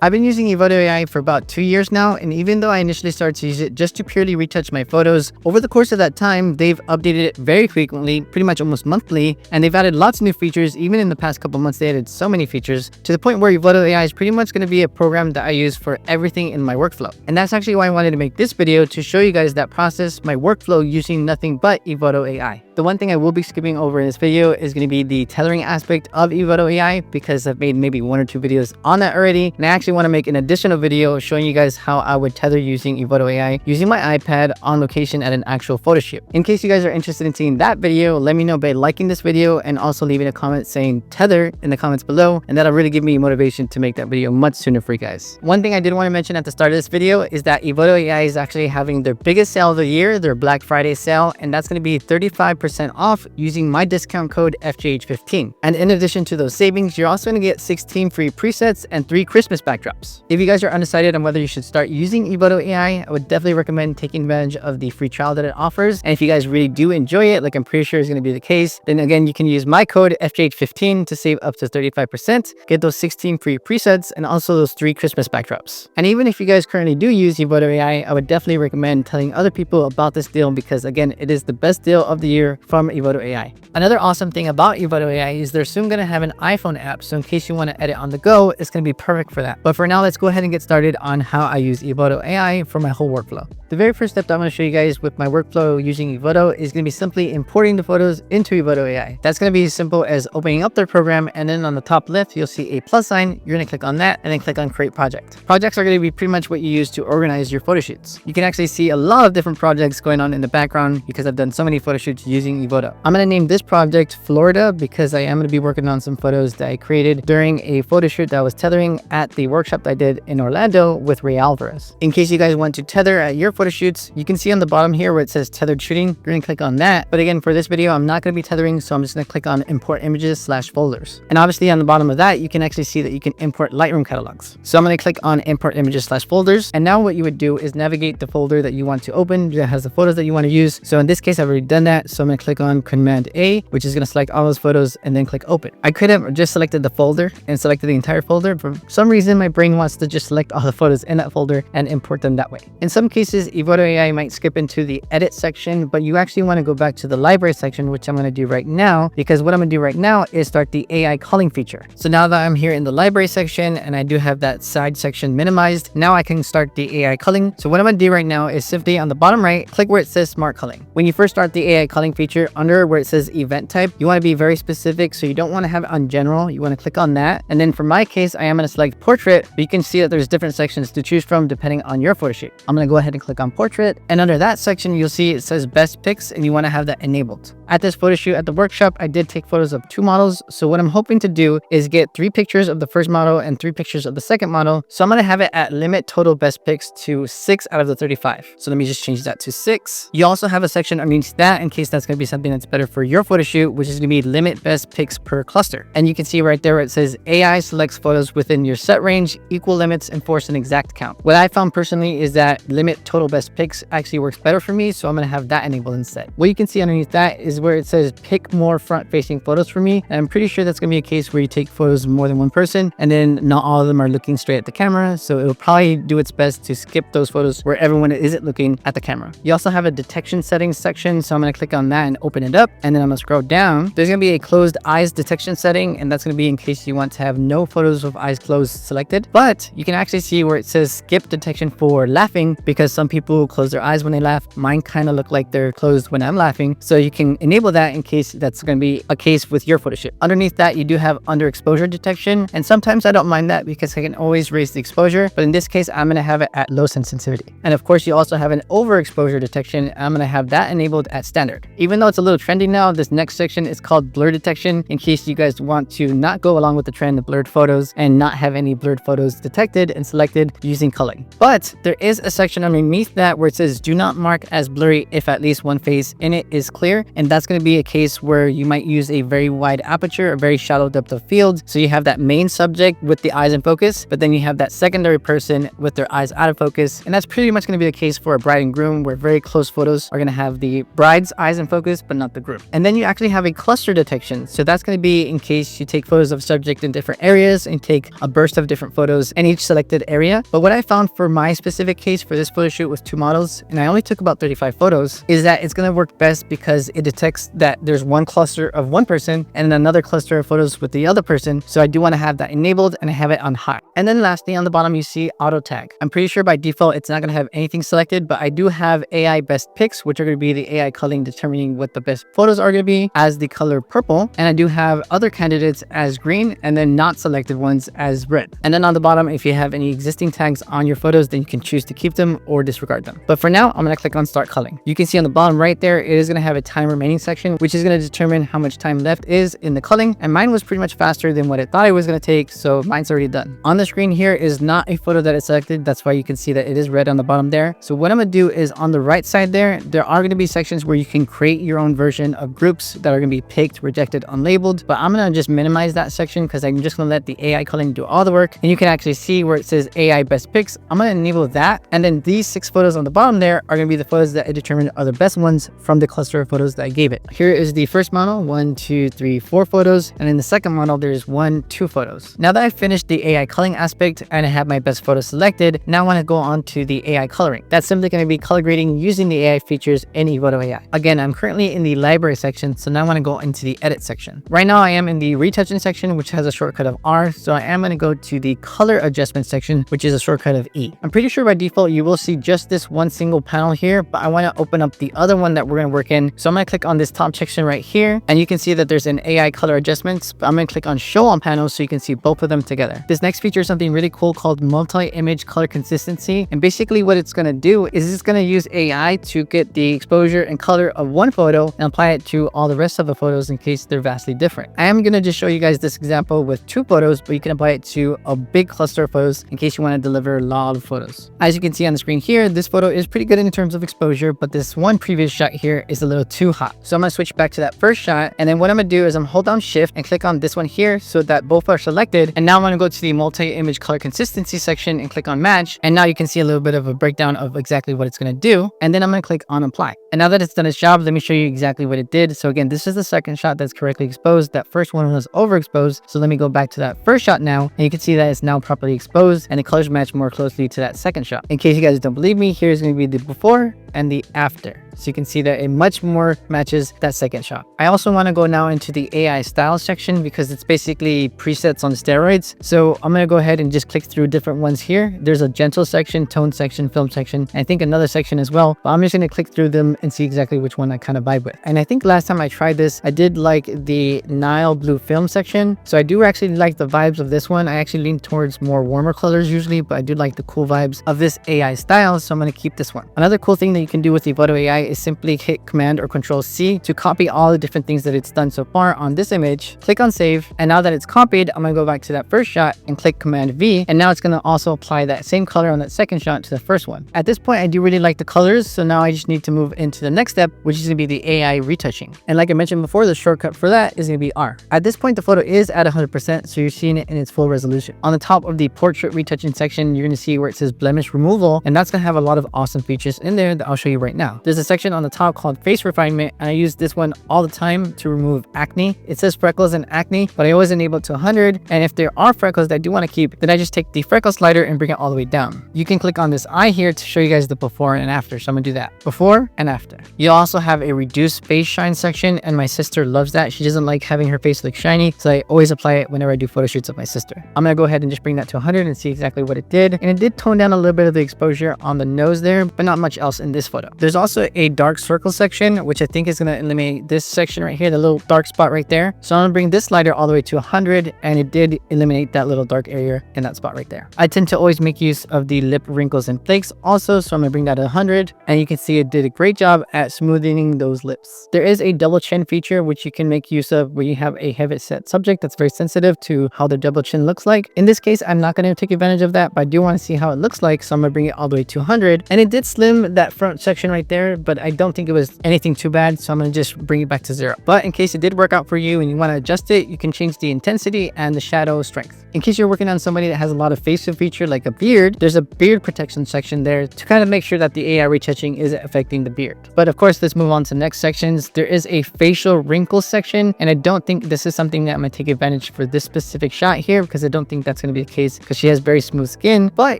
I've been using Evoto AI for about 2 years now, and even though I initially started to use it just to purely retouch my photos, over the course of that time, they've updated it very frequently, pretty much almost monthly, and they've added lots of new features. Even in the past couple months, they added so many features to the point where Evoto AI is pretty much going to be a program that I use for everything in my workflow. And that's actually why I wanted to make this video, to show you guys that process, my workflow using nothing but Evoto AI. The one thing I will be skipping over in this video is going to be the tethering aspect of Evoto AI, because I've made maybe 1 or 2 videos on that already, and I actually want to make an additional video showing you guys how I would tether using Evoto AI using my iPad on location at an actual photo shoot. In case you guys are interested in seeing that video, let me know by liking this video and also leaving a comment saying tether in the comments below, and that'll really give me motivation to make that video much sooner for you guys. One thing I did want to mention at the start of this video is that Evoto AI is actually having their biggest sale of the year, their Black Friday sale, and that's going to be 35% off using my discount code FGH15. And in addition to those savings, you're also going to get 16 free presets and 3 Christmas backdrops. If you guys are undecided on whether you should start using Evoto AI, I would definitely recommend taking advantage of the free trial that it offers. And if you guys really do enjoy it, like I'm pretty sure is going to be the case, then again, you can use my code FGH15 to save up to 35%, get those 16 free presets, and also those 3 Christmas backdrops. And even if you guys currently do use Evoto AI, I would definitely recommend telling other people about this deal, because again, it is the best deal of the year from Evoto AI. Another awesome thing about Evoto AI is they're soon going to have an iPhone app, so in case you want to edit on the go, it's going to be perfect for that. But for now, let's go ahead and get started on how I use Evoto AI for my whole workflow. The very first step that I'm going to show you guys with my workflow using Evoto is going to be simply importing the photos into Evoto AI. That's going to be as simple as opening up their program, and then on the top left, you'll see a plus sign. You're going to click on that and then click on Create Project. Projects are going to be pretty much what you use to organize your photo shoots. You can actually see a lot of different projects going on in the background because I've done so many photo shoots using Evoto. I'm going to name this project Florida because I am going to be working on some photos that I created during a photo shoot that I was tethering at the workshop that I did in Orlando with Ray Alvarez. In case you guys want to tether at your photo shoots, you can see on the bottom here where it says tethered shooting. You're going to click on that. But again, for this video, I'm not going to be tethering, so I'm just going to click on import images / folders. And obviously on the bottom of that, you can actually see that you can import Lightroom catalogs. So I'm going to click on import images / folders. And now what you would do is navigate the folder that you want to open that has the photos that you want to use. So in this case, I've already done that. So I'm going to click on Command A, which is going to select all those photos and then click open. I could have just selected the folder and selected the entire folder. For some reason, my brain wants to just select all the photos in that folder and import them that way. In some cases, Evoto AI might skip into the edit section, but you actually want to go back to the library section, which I'm going to do right now, because what I'm going to do right now is start the AI culling feature. So now that I'm here in the library section and I do have that side section minimized, now I can start the AI culling. So what I'm going to do right now is simply on the bottom right, click where it says Smart Culling. When you first start the AI culling feature, under where it says event type, you want to be very specific. So you don't want to have it on general. You want to click on that. And then for my case, I am going to select portrait, but you can see that there's different sections to choose from depending on your photo shoot. I'm going to go ahead and click on portrait. And under that section, you'll see it says best pics, and you want to have that enabled. At this photo shoot at the workshop, I did take photos of 2 models. So what I'm hoping to do is get 3 pictures of the first model and 3 pictures of the second model. So I'm going to have it at limit total best pics to 6 out of the 35. So let me just change that to 6. You also have a section underneath that in case that's going to be something that's better for your photo shoot, which is going to be limit best pics per cluster. And you can see right there where it says AI selects photos within your set range, equal limits, enforce an exact count. What I found personally is that limit total best pics actually works better for me, so I'm going to have that enabled instead. What you can see underneath that is where it says pick more front-facing photos for me, and I'm pretty sure that's going to be a case where you take photos of more than one person, and then not all of them are looking straight at the camera, so it'll probably do its best to skip those photos where everyone isn't looking at the camera. You also have a detection settings section, so I'm going to click on that and open it up, and then I'm going to scroll down. There's going to be a closed eyes detection setting, and that's going to be in case you want to have no photos with eyes closed selected. But you can actually see where it says skip detection for laughing, because some people close their eyes when they laugh. Mine kind of look like they're closed when I'm laughing, so you can enable that in case that's going to be a case with your photo shoot. Underneath that, you do have underexposure detection, and sometimes I don't mind that because I can always raise the exposure, but in this case, I'm going to have it at low sensitivity. And of course, you also have an overexposure detection. I'm going to have that enabled at standard. Even though it's a little trendy now, this next section is called blur detection, in case you guys want to not go along with the trend of blurred photos and not have any blurred photos detected and selected using culling. But there is a section underneath underneath that where it says do not mark as blurry if at least one face in it is clear. And that's going to be a case where you might use a very wide aperture, a very shallow depth of field. So you have that main subject with the eyes in focus, but then you have that secondary person with their eyes out of focus. And that's pretty much going to be the case for a bride and groom, where very close photos are going to have the bride's eyes in focus, but not the groom. And then you actually have a cluster detection. So that's going to be in case you take photos of subject in different areas and take a burst of different photos in each selected area. But what I found for my specific case for this photo shoot with 2 models, and I only took about 35 photos, is that it's going to work best because it detects that there's one cluster of one person and another cluster of photos with the other person. So I do want to have that enabled and I have it on high. And then lastly, on the bottom, you see auto tag. I'm pretty sure by default, it's not going to have anything selected, but I do have AI best picks, which are going to be the AI culling determining what the best photos are going to be as the color purple. And I do have other candidates as green and then not selected ones as red. And then on the bottom, if you have any existing tags on your photos, then you can choose to keep them or disregard them. But for now, I'm going to click on start culling. You can see on the bottom right there, it is going to have a time remaining section, which is going to determine how much time left is in the culling. And mine was pretty much faster than what I thought it was going to take. So mine's already done. On the screen here is not a photo that is selected. That's why you can see that it is red on the bottom there. So what I'm going to do is on the right side there are going to be sections where you can create your own version of groups that are going to be picked, rejected, unlabeled. But I'm going to just minimize that section because I'm just going to let the AI culling do all the work. And you can actually see where it says AI best picks. I'm going to enable that. And then these 6 photos on the bottom there are going to be the photos that I determined are the best ones from the cluster of photos that I gave it. Here is the first model, 1, 2, 3, 4 photos. And in the second model, there's 1, 2 photos. Now that I've finished the AI culling aspect and I have my best photos selected, now I want to go on to the AI coloring. That's simply going to be color grading using the AI features in Evoto AI. Again, I'm currently in the library section, so now I want to go into the edit section. Right now I am in the retouching section, which has a shortcut of R. So I am going to go to the color adjustment section, which is a shortcut of E. I'm pretty sure by default, you will see just this one single panel here, but I want to open up the other one that we're going to work in. So I'm going to click on this top section right here, and you can see that there's an AI color adjustments, but I'm going to click on show on panels so you can see both of them together. This next feature is something really cool called multi-image color consistency. And basically what it's going to do is it's going to use AI to get the exposure and color of one photo and apply it to all the rest of the photos in case they're vastly different. I am going to just show you guys this example with 2 photos, but you can apply it to a big cluster of photos in case you want to deliver a lot of photos. As you can see on the screen here, this photo is pretty good in terms of exposure, but this one previous shot here is a little too hot. So I'm going to switch back to that first shot. And then what I'm going to do is I'm hold down shift and click on this one here so that both are selected. And now I'm going to go to the multi-image color consistency section and click on match. And now you can see a little bit of a breakdown of exactly what it's going to do. And then I'm going to click on apply. And now that it's done its job, let me show you exactly what it did. So again, this is the second shot that's correctly exposed. That first one was overexposed. So let me go back to that first shot now. And you can see that it's now properly exposed and the colors match more closely to that second shot. In case you guys don't believe me, here's going to be the before and the after. So you can see that it much more matches that second shot. I also want to go now into the AI style section because it's basically presets on steroids. So I'm going to go ahead and just click through different ones here. There's a gentle section, tone section, film section, and I think another section as well. But I'm just going to click through them and see exactly which one I kind of vibe with. And I think last time I tried this, I did like the Nile blue film section. So I do actually like the vibes of this one. I actually lean towards more warmer colors usually, but I do like the cool vibes of this AI style. So I'm going to keep this one. Another cool thing that you can do with Evoto AI is simply hit Command or Control C to copy all the different things that it's done so far on this image. Click on save. And now that it's copied, I'm going to go back to that first shot and click Command V. And now it's going to also apply that same color on that second shot to the first one. At this point, I do really like the colors. So now I just need to move into the next step, which is going to be the AI retouching. And like I mentioned before, the shortcut for that is going to be R. At this point, the photo is at 100%. So you're seeing it in its full resolution. On the top of the portrait retouching section, you're going to see where it says blemish removal. And that's going to have a lot of awesome features in there that I'll show you right now. There's a section on the top called face refinement, and I use this one all the time to remove acne. It says freckles and acne, but I always enable it to 100. And if there are freckles that I do want to keep, then I just take the freckle slider and bring it all the way down. You can click on this eye here to show you guys the before and after. So I'm gonna do that before and after. You also have a reduced face shine section, and my sister loves that. She doesn't like having her face look shiny, so I always apply it whenever I do photo shoots of my sister. I'm gonna go ahead and just bring that to 100 and see exactly what it did. And it did tone down a little bit of the exposure on the nose there, but not much else in this photo. There's also a dark circle section, which I think is going to eliminate this section right here, the little dark spot right there. So I'm going to bring this slider all the way to 100, and it did eliminate that little dark area in that spot right there. I tend to always make use of the lip wrinkles and flakes also, so I'm going to bring that to 100, and you can see it did a great job at smoothing those lips. There is a double chin feature which you can make use of where you have a heavy set subject that's very sensitive to how their double chin looks like. In this case, I'm not going to take advantage of that, but I do want to see how it looks like, so I'm going to bring it all the way to 100, and it did slim that front section right there, but I don't think it was anything too bad, so I'm going to just bring it back to 0. But in case it did work out for you and you want to adjust it, you can change the intensity and the shadow strength. In case you're working on somebody that has a lot of facial feature like a beard, there's a beard protection section there to kind of make sure that the AI retouching isn't affecting the beard. But of course, let's move on to the next sections. There is a facial wrinkle section, and I don't think this is something that I'm going to take advantage for this specific shot here, because I don't think that's going to be the case because she has very smooth skin. But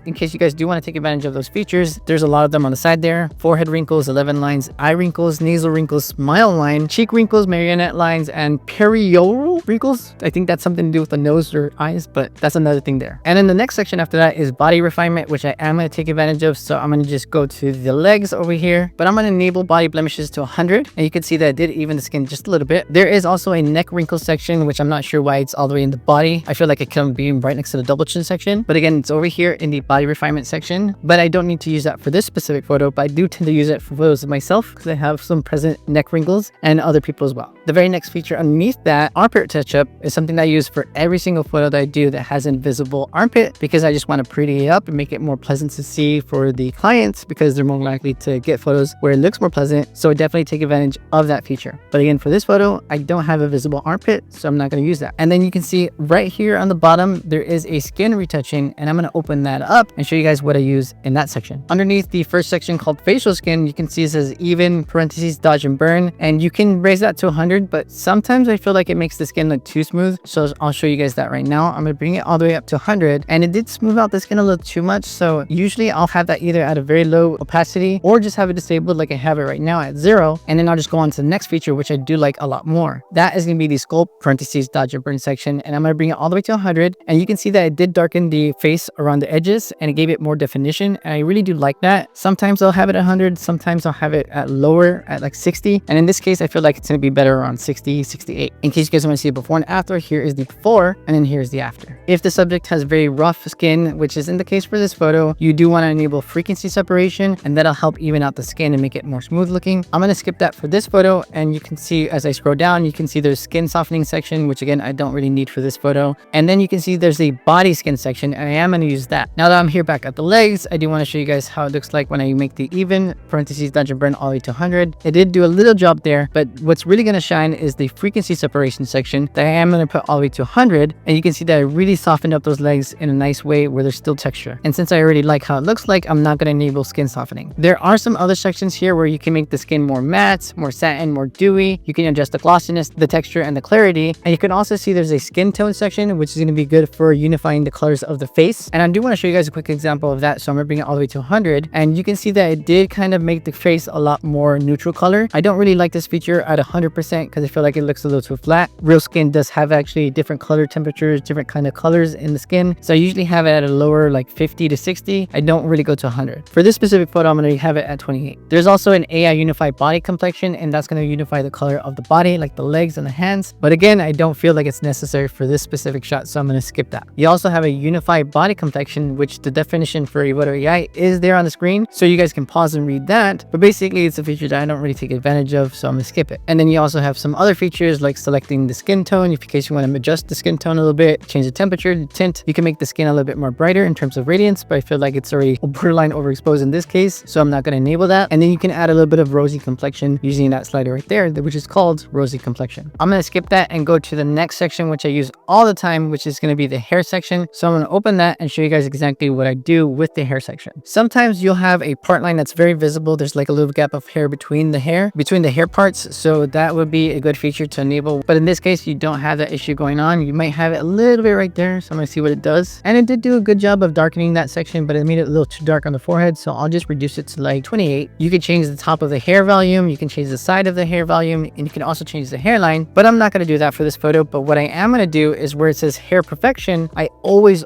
in case you guys do want to take advantage of those features, there's a lot of them on the side there. Forehead wrinkles, 11 lines, eye wrinkles, nasal wrinkles, smile line, cheek wrinkles, marionette lines, and perioral wrinkles. I think that's something to do with the nose or eyes, but that's another thing there. And then the next section after that is body refinement, which I am going to take advantage of. So I'm going to just go to the legs over here, but I'm going to enable body blemishes to 100. And you can see that it did even the skin just a little bit. There is also a neck wrinkle section, which I'm not sure why it's all the way in the body. I feel like it can be right next to the double chin section, but again, it's over here in the body refinement section. But I don't need to use that for this specific photo, but I do tend to use it for photos of myself because I have some present neck wrinkles and other people as well. The very next feature underneath that, armpit touch-up, is something that I use for every single photo that I do that has an invisible armpit, because I just want to pretty it up and make it more pleasant to see for the clients, because they're more likely to get photos where it looks more pleasant. So I definitely take advantage of that feature. But again, for this photo, I don't have a visible armpit, so I'm not going to use that. And then you can see right here on the bottom, there is a skin retouching, and I'm going to open that up and show you guys what I use in that section. Underneath the first section called facial skin, you can see it says even parentheses dodge and burn, and you can raise that to 100, but sometimes I feel like it makes the skin look too smooth. So I'll show you guys that right now. I'm going to bring it all the way up to 100, and it did smooth out the skin a little too much. So usually I'll have that either at a very low opacity or just have it disabled like I have it right now at 0. And then I'll just go on to the next feature, which I do like a lot more. That is going to be the sculpt parentheses dodge and burn section, and I'm going to bring it all the way to 100. And you can see that it did darken the face around the edges and it gave it more definition. And I really do like that. Sometimes I'll have it at 100, sometimes I'll have it at lower at like 60. And in this case, I feel like it's going to be better around 60, 68. In case you guys want to see it before and after, here is the before, and then here's the after. If the subject has very rough skin, which is in the case for this photo, you do want to enable frequency separation, and that'll help even out the skin and make it more smooth looking. I'm going to skip that for this photo, and you can see as I scroll down, you can see there's skin softening section, which again, I don't really need for this photo. And then you can see there's a body skin section, and I am going to use that. Now that I'm here back at the legs, I do want to show you guys how it looks like when I make the even parentheses dodge and burn all the way to 100. It did do a little job there, but what's really going to shine is the frequency separation section that I am going to put all the way to 100. And you can see that I really softened up those legs in a nice way where there's still texture. And since I already like how it looks like, I'm not going to enable skin softening. There are some other sections here where you can make the skin more matte, more satin, more dewy. You can adjust the glossiness, the texture, and the clarity. And you can also see there's a skin tone section, which is going to be good for unifying the colors of the face. And I do want to show you guys a quick example of that. So I'm going to bring it all the way to 100. And you can see that it did kind of make the face a lot more neutral color. I don't really like this feature at 100% because I feel like it looks a little too flat. Real skin does have actually different color temperatures, different kind of colors in the skin. So I usually have it at a lower like 50 to 60. I don't really go to 100. For this specific photo, I'm going to have it at 28. There's also an AI unified body complexion, and that's going to unify the color of the body, like the legs and the hands. But again, I don't feel like it's necessary for this specific shot, so I'm going to skip that. You also have a unified body complexion, which the definition for Evoto AI is there on the screen, so you guys can pause and read that. But basically, it's a feature that I don't really take advantage of, so I'm going to skip it. And then you also have some other features like selecting the skin tone. If in case you want to adjust the skin tone a little bit, change the temperature, the tint, you can make the skin a little bit more brighter in terms of radiance, but I feel like it's already borderline overexposed in this case, so I'm not going to enable that. And then you can add a little bit of rosy complexion using that slider right there, which is called rosy complexion. I'm going to skip that and go to the next section, which I use all the time, which is going to be the hair section. So I'm going to open that and show you guys exactly what I do with the hair section. Sometimes you'll have a part line that's very visible. There's like a little gap of hair between the hair parts. So that would be a good feature to enable. But in this case, you don't have that issue going on. You might have it a little bit right there. So I'm going to see what it does. And it did do a good job of darkening that section, but it made it a little too dark on the forehead. So I'll just reduce it to like 28. You can change the top of the hair volume. You can change the side of the hair volume, and you can also change the hairline, but I'm not going to do that for this photo. But what I am going to do is where it says hair perfection, I always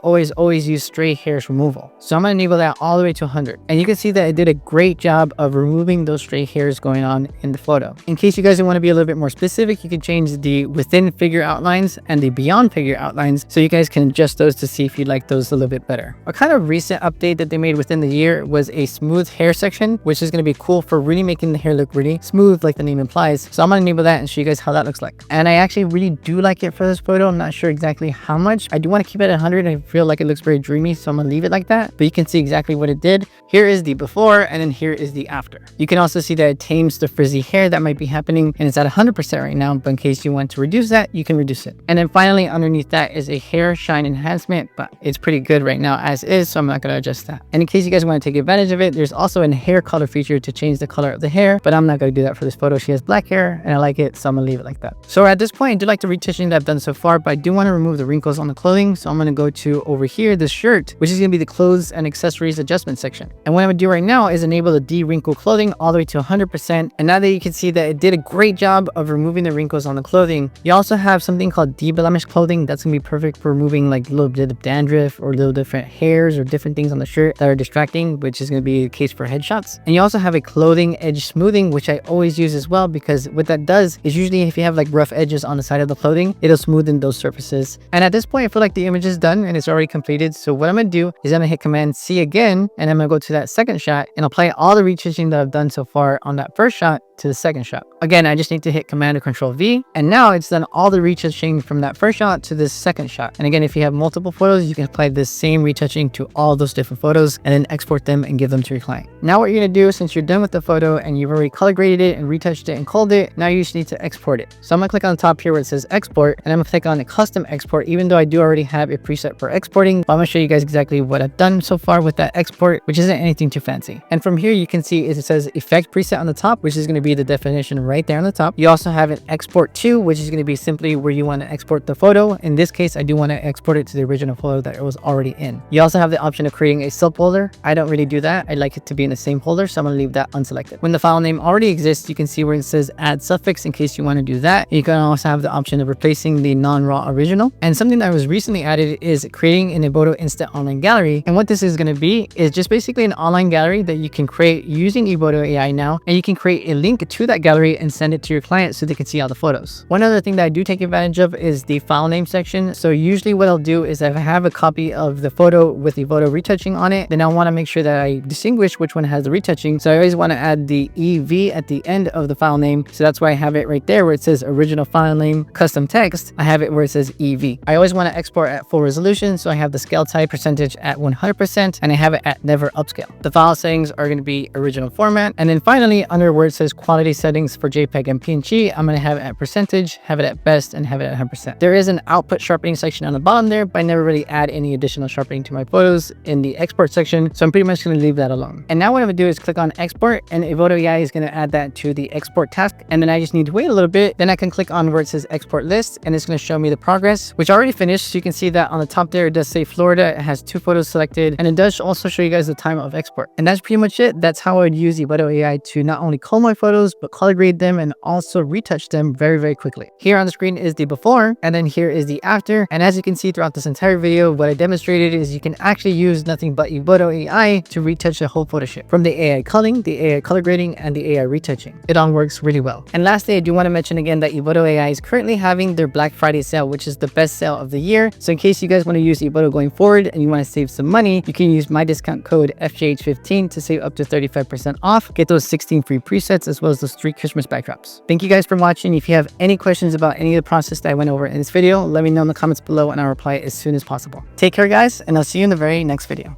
use stray hairs removal. So I'm going to enable that all the way to 100. And you can see that it did a great job of removing removing those stray hairs going on in the photo. In case you guys want to be a little bit more specific, you can change the within figure outlines and the beyond figure outlines, so you guys can adjust those to see if you like those a little bit better. A kind of recent update that they made within the year was a smooth hair section, which is going to be cool for really making the hair look really smooth like the name implies. So I'm going to enable that and show you guys how that looks like. And I actually really do like it for this photo. I'm not sure exactly how much. I do want to keep it at 100. I feel like it looks very dreamy, so I'm going to leave it like that. But you can see exactly what it did. Here is the before, and then here is the after. You can also see that it tames the frizzy hair that might be happening, and it's at 100% right now, but in case you want to reduce that, you can reduce it. And then finally, underneath that is a hair shine enhancement, but it's pretty good right now as is, so I'm not going to adjust that. And in case you guys want to take advantage of it, there's also a hair color feature to change the color of the hair, but I'm not going to do that for this photo. She has black hair, and I like it, so I'm going to leave it like that. So at this point, I do like the retouching that I've done so far, but I do want to remove the wrinkles on the clothing, so I'm going to go to over here, the shirt, which is going to be the clothes and accessories adjustment section. And what I'm going to do right now is enable the de-wrinkle clothing all the way to 100%. And now that you can see that it did a great job of removing the wrinkles on the clothing, you also have something called de-blemish clothing. That's going to be perfect for removing like a little bit of dandruff or little different hairs or different things on the shirt that are distracting, which is going to be the case for headshots. And you also have a clothing edge smoothing, which I always use as well, because what that does is usually if you have like rough edges on the side of the clothing, it'll smoothen those surfaces. And at this point, I feel like the image is done and it's already completed. So what I'm going to do is I'm going to hit Command C again, and I'm going to go to that second shot and apply all the retouching that I've done so far on that first shot to the second shot. Again, I just need to hit Command or Control V, and now it's done all the retouching from that first shot to this second shot. And again, if you have multiple photos, you can apply this same retouching to all those different photos and then export them and give them to your client. Now what you're going to do, since you're done with the photo and you've already color graded it and retouched it and culled it, now you just need to export it. So I'm going to click on the top here where it says export, and I'm going to click on the custom export, even though I do already have a preset for exporting. But I'm going to show you guys exactly what I've done so far with that export, which isn't anything too fancy. And from here, you can see it says effect preset on the top, which is going to be the definition right there on the top. You also have an export to, which is going to be simply where you want to export the photo. In this case, I do want to export it to the original photo that it was already in. You also have the option of creating a subfolder. I don't really do that. I like it to be in the same folder, so I'm going to leave that unselected. When the file name already exists, you can see where it says add suffix in case you want to do that. You can also have the option of replacing the non-raw original. And something that was recently added is creating an Evoto instant online gallery. And what this is going to be is just basically an online gallery that you can create using Evoto AI now, and you can create a link to that gallery and send it to your client so they can see all the photos. One other thing that I do take advantage of is the file name section. So usually what I'll do is if I have a copy of the photo with Evoto retouching on it, then I want to make sure that I distinguish which one has the retouching. So I always want to add the EV at the end of the file name. So that's why I have it right there where it says original file name, custom text. I have it where it says EV. I always want to export at full resolution. So I have the scale type percentage at 100%, and I have it at never upscale. The file settings are going to be original format. And then finally, under where it says quality settings for JPEG and PNG, I'm going to have it at percentage, have it at best, and have it at 100%. There is an output sharpening section on the bottom there, but I never really add any additional sharpening to my photos in the export section. So I'm pretty much going to leave that alone. And now what I'm going to do is click on export, and Evoto AI is going to add that to the export task. And then I just need to wait a little bit. Then I can click on where it says export list, and it's going to show me the progress, which already finished. So you can see that on the top there, it does say Florida. It has 2 photos selected, and it does also show you guys the time of export. And that's pretty much it. That's how I would use Evoto AI to not only cull my photos, but color grade them and also retouch them very, very quickly. Here on the screen is the before, and then here is the after. And as you can see throughout this entire video, what I demonstrated is you can actually use nothing but Evoto AI to retouch the whole photo shoot, from the AI culling, the AI color grading, and the AI retouching. It all works really well. And lastly, I do want to mention again that Evoto AI is currently having their Black Friday sale, which is the best sale of the year. So in case you guys want to use Evoto going forward and you want to save some money, you can use my discount code FJH15 to save up to 35% off. Get those 16 free presets as well as those 3 Christmas backdrops. Thank you guys for watching. If you have any questions about any of the process that I went over in this video, let me know in the comments below and I'll reply as soon as possible. Take care guys, and I'll see you in the very next video.